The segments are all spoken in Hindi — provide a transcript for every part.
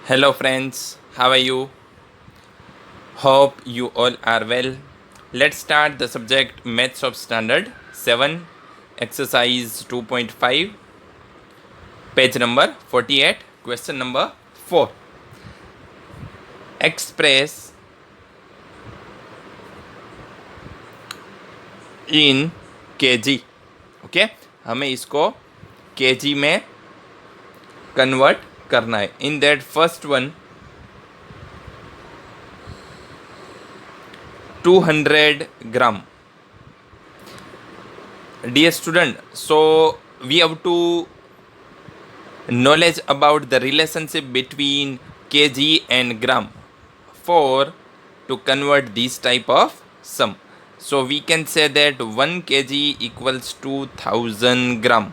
Hello friends, how are you? Hope you all are well. Let's start the subject Maths of Standard 7, exercise 2.5, page number 48, question number 4. Express in kg. Okay हमें इसको kg में कन्वर्ट करना है. In that first one 200 gram. Dear student, so we have to knowledge about the relationship between kg and gram for to convert this type of sum. So we can say that 1 kg equals to 1000 gram.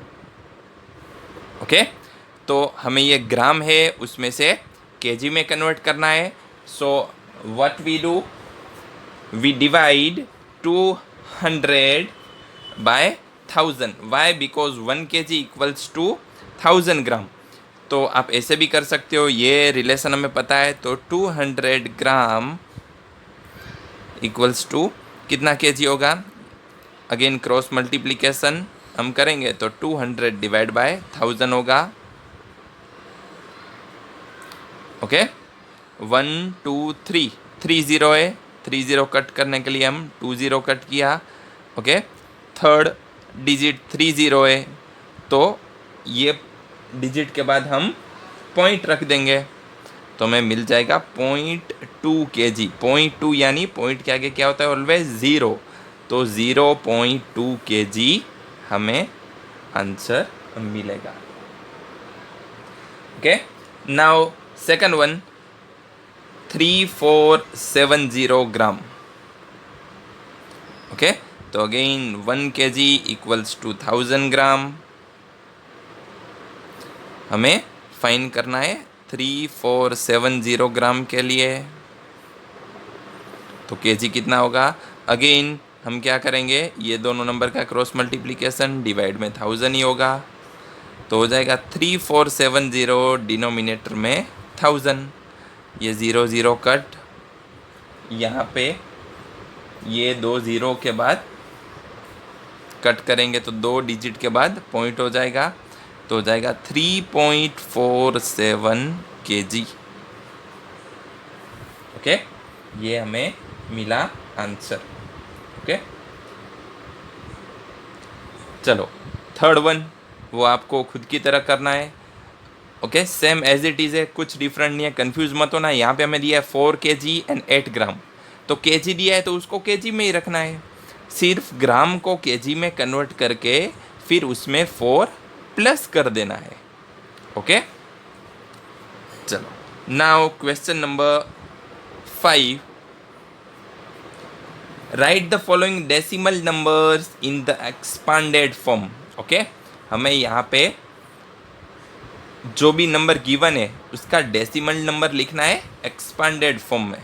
Okay तो हमें ये ग्राम है उसमें से kg में कन्वर्ट करना है. So what we do, we divide 200 by 1000. Why? Because 1 kg equals to 1000 ग्राम. तो आप ऐसे भी कर सकते हो, ये रिलेशन हमें पता है. तो 200 ग्राम इक्वल्स टू कितना kg होगा. अगेन क्रॉस मल्टीप्लिकेशन हम करेंगे तो 200 डिवाइड बाय 1000 होगा. ओके 1 2 3 3 0 है, 3 0 कट करने के लिए हम 2 0 कट किया. ओके थर्ड डिजिट 3 0 है तो ये डिजिट के बाद हम पॉइंट रख देंगे तो हमें मिल जाएगा 0.2 kg. 0.2 यानी पॉइंट के आगे क्या होता है ऑलवेज 0. तो 0.2 kg हमें आंसर मिलेगा. ओके नाउ सेकंड वन 3470 ग्राम. ओके तो अगेन 1 kg इक्वल्स टू 1000 ग्राम. हमें फाइंड करना है 3470 ग्राम के लिए. तो kg कितना होगा. अगेन हम क्या करेंगे, ये दोनों नंबर का क्रॉस मल्टीप्लिकेशन डिवाइड में 1000 ही होगा. तो हो जाएगा 3470 डिनोमिनेटर में 1000. ये 0 0 कट, यहाँ पे ये 2 0 के बाद कट करेंगे तो 2 डिजिट के बाद पॉइंट हो जाएगा. तो हो जाएगा 3.47 kg. ओके ये हमें मिला आंसर. ओके चलो थर्ड वन वो आपको खुद की तरह करना है. Okay same as it is है, कुछ डिफरेंट नहीं है, कंफ्यूज मत होना. यहाँ पे हमें दिया है 4 kg एंड 8 ग्राम. तो kg दिया है तो उसको kg में ही रखना है. सिर्फ ग्राम को kg में कन्वर्ट करके फिर उसमें 4 प्लस कर देना है. ओके चलो now question number 5. Right the following decimal numbers in the expanded form. Okay हमें यहाँ पे जो भी नंबर गिवन है उसका डेसिमल नंबर लिखना है एक्सपांडेड फॉर्म में.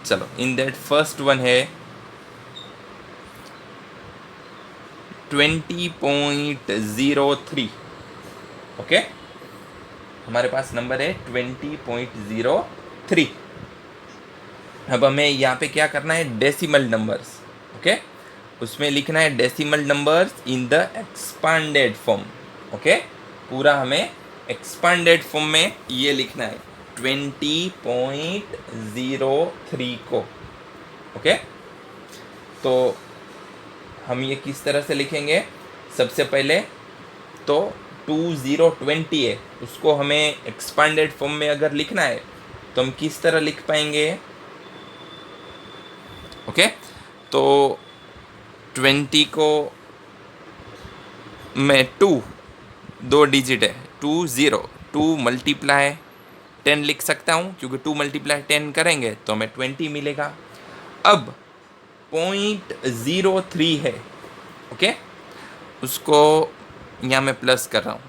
चलो इन दैट फर्स्ट वन है 20.03. ओके हमारे पास नंबर है 20.03. अब हमें यहाँ पे क्या करना है, डेसिमल नंबर्स. ओके उसमें लिखना है decimal numbers in the expanded form. Okay पूरा हमें एक्सपांडेड फॉर्म में ये लिखना है 20.03 को. ओके तो हम ये किस तरह से लिखेंगे, सबसे पहले तो 2020 है उसको हमें एक्सपांडेड फॉर्म में अगर लिखना है तो हम किस तरह लिख पाएंगे. ओके तो 20 को में 2 डिजिट है 2 0 2 मल्टीप्लाई 10 लिख सकता हूँ क्योंकि 2 मल्टीप्लाई 10 करेंगे तो हमें 20 मिलेगा. अब 0.03 है. ओके उसको यहाँ मैं प्लस कर रहा हूँ.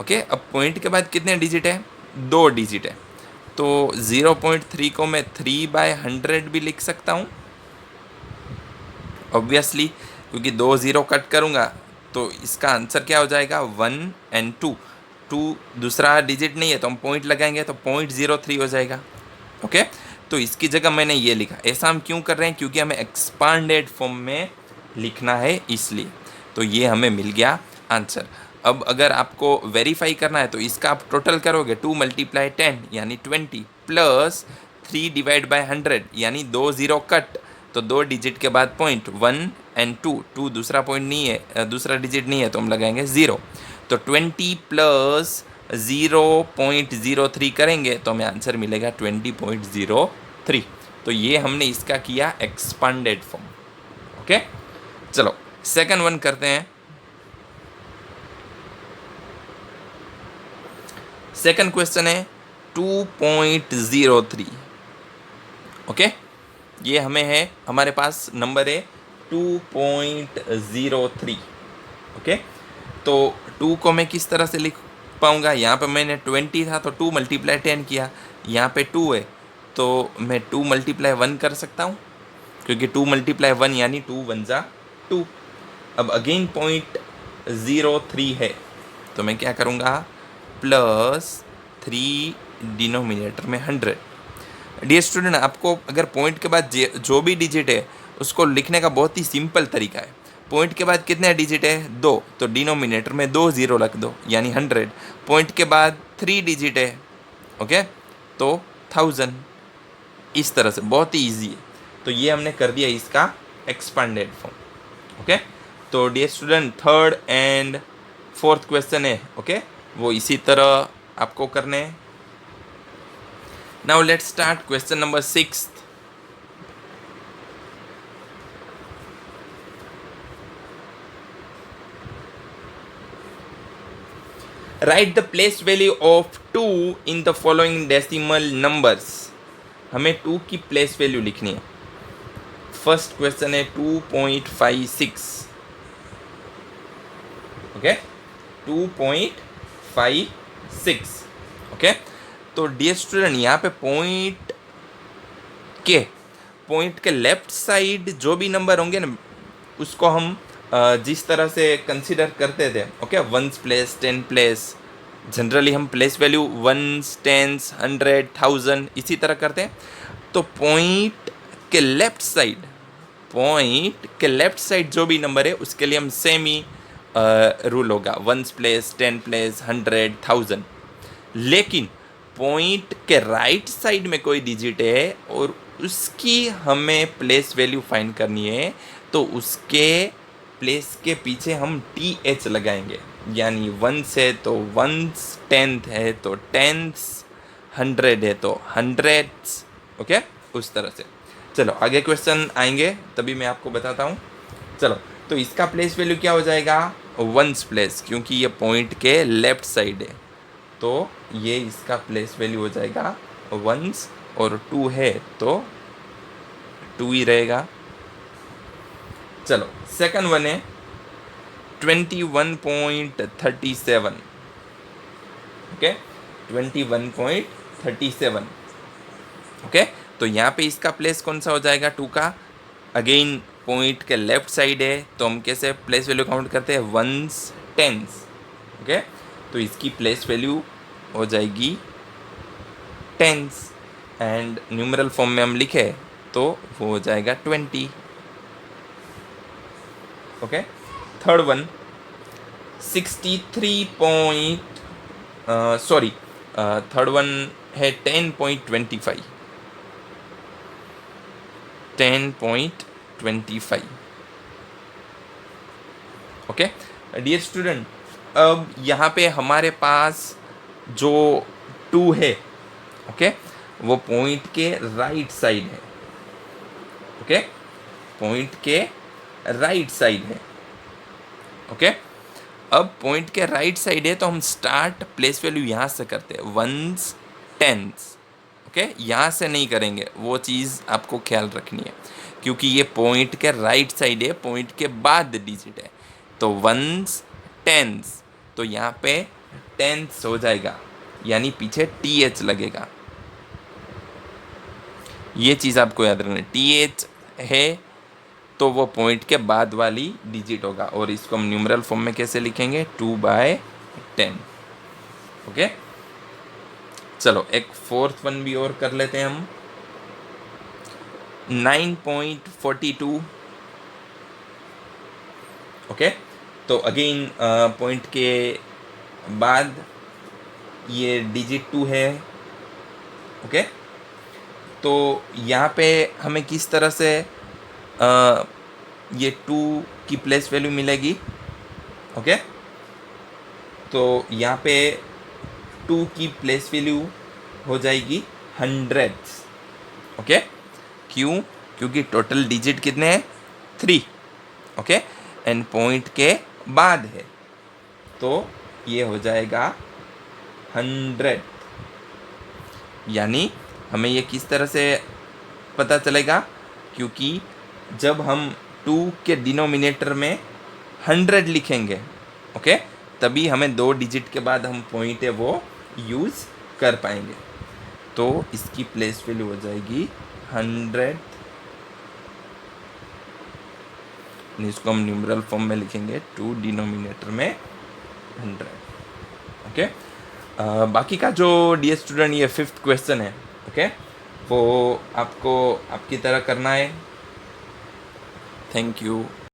ओके अब पॉइंट के बाद कितने डिजिट है, 2 डिजिट है. तो 0.3 को मैं 3/100 भी लिख सकता हूँ ऑब्वियसली, क्योंकि 2 0 कट करूँगा तो इसका आंसर क्या हो जाएगा 1 and 2. 2 दूसरा डिजिट नहीं है तो हम पॉइंट लगाएंगे तो 0.03 हो जाएगा। ओके, तो इसकी जगह मैंने ये लिखा। ऐसा हम क्यों कर रहे हैं? क्योंकि हमें एक्सपांडेड फॉर्म में लिखना है इसलिए। तो ये हमें मिल गया आंसर। अब अगर आपको वेरीफाई करना है तो इसका आप टोटल करोगे, 2 × 10 यानी 20 प्लस 3 डिवाइड बाय 100 यानी 2 0 कट, तो 2 डिजिट के बाद पॉइंट 1 एंड 2 दूसरा पॉइंट नहीं है, दूसरा डिजिट नहीं है तो हम लगाएंगे 0। तो 20 प्लस 0.03 करेंगे तो हमें आंसर मिलेगा 20.03। तो ये हमने इसका किया एक्सपांडेड फॉर्म। ओके, चलो सेकंड वन करते हैं। सेकंड क्वेश्चन है 2.03। ओके, ये हमें है, हमारे पास नंबर है 2.03। ओके, तो 2 को मैं किस तरह से लिख पाऊंगा? यहाँ पे मैंने 20 था तो 2 × 10 किया, यहाँ पे 2 है तो मैं 2 × 1 कर सकता हूँ, क्योंकि 2 × 1 यानी 2 1 × 2। अब अगेन 0.03 है तो मैं क्या करूँगा? +3 डिनोमिनेटर में 100। डियर स्टूडेंट, आपको अगर पॉइंट के बाद जो भी डिजिट है उसको लिखने का बहुत ही सिंपल तरीका है। पॉइंट के बाद कितने डिजिट है? 2, तो डिनोमिनेटर में 2 0 रख दो यानी 100। पॉइंट के बाद 3 डिजिट है, ओके, तो 1000। इस तरह से बहुत ही ईजी है। तो ये हमने कर दिया इसका एक्सपांडेड फॉर्म। ओके, तो dear student third and fourth question है, ओके, वो इसी तरह आपको करने हैं। Now let's start question number 6। Right the place value of 2 in the following decimal numbers. हमें 2 की प्लेस वैल्यू लिखनी है। फर्स्ट क्वेश्चन है 2.56। ओके, 2.56। ओके, तो डियर स्टूडेंट यहाँ पे पॉइंट के लेफ्ट साइड जो भी नंबर होंगे ना, उसको हम जिस तरह से कंसिडर करते थे, okay, 1s place 10 place, generally हम प्लेस वैल्यू 1s 10s 100 1000 इसी तरह करते हैं। तो पॉइंट के लेफ्ट साइड जो भी नंबर है उसके लिए हम सेम ही रूल होगा, 1s प्लेस 10 प्लेस 100 1000। लेकिन पॉइंट के राइट साइड में कोई डिजिट है और उसकी हमें प्लेस वैल्यू फाइंड करनी है, तो उसके प्लेस के पीछे हम TH लगाएंगे। यानी 1 है तो 1s, 10th है तो 10s, 100 है तो 100s। ओके, उस तरह से। चलो आगे क्वेश्चन आएंगे तभी मैं आपको बताता हूँ। चलो, तो इसका प्लेस वैल्यू क्या हो जाएगा? 1s प्लेस, क्योंकि ये पॉइंट के लेफ्ट साइड है तो ये इसका प्लेस वैल्यू हो जाएगा 1s, और 2 है तो 2 ही रहेगा। चलो सेकंड वन है 21.37। ओके, 21.37। ओके, तो यहाँ पे इसका प्लेस कौन सा हो जाएगा 2 का? अगेन पॉइंट के लेफ्ट साइड है तो हम कैसे प्लेस वैल्यू काउंट करते हैं? 1s 10s। ओके, तो इसकी प्लेस वैल्यू हो जाएगी 10s, एंड न्यूमरल फॉर्म में हम लिखे तो वो हो जाएगा 20। Okay, third one third one है 10.25। 10.25। ओके डियर स्टूडेंट, अब यहाँ पे हमारे पास जो 2 है, ओके, वो पॉइंट के राइट साइड है। ओके, पॉइंट के राइट साइड है। ओके, अब पॉइंट के राइट साइड है तो हम स्टार्ट प्लेस वैल्यू यहाँ से करते हैं, 1s 10s। ओके, यहाँ से नहीं करेंगे, वो चीज़ आपको ख्याल रखनी है, क्योंकि ये पॉइंट के राइट साइड है, पॉइंट के बाद डिजिट है, तो 1s 10s, तो यहाँ पे 10s हो जाएगा, यानी पीछे TH लगेगा। ये चीज़ आपको याद रखना है, TH है तो वो पॉइंट के बाद वाली डिजिट होगा, और इसको हम न्यूमरल फॉर्म में कैसे लिखेंगे? 2/10। ओके, चलो एक फोर्थ वन भी और कर लेते हैं हम। 9.42। ओके, तो अगेन पॉइंट के बाद ये डिजिट 2 है। ओके, तो यहाँ पे हमें किस तरह से ये 2 की प्लेस वैल्यू मिलेगी। ओके, तो यहाँ पे 2 की प्लेस वैल्यू हो जाएगी 100। ओके, क्यों? क्योंकि टोटल डिजिट कितने हैं? 3। ओके, एंड पॉइंट के बाद है, तो ये हो जाएगा 100। यानी हमें ये किस तरह से पता चलेगा? क्योंकि जब हम 2 के डिनोमिनेटर में 100 लिखेंगे, ओके, तभी हमें 2 डिजिट के बाद हम पॉइंट है वो यूज़ कर पाएंगे। तो इसकी प्लेस वैल्यू हो जाएगी 100। इसको हम न्यूमरल फॉर्म में लिखेंगे, 2 डिनोमिनेटर में 100। ओके, बाकी का जो डियर स्टूडेंट ये 5th क्वेश्चन है, ओके, वो आपको आपकी तरह करना है। Thank you.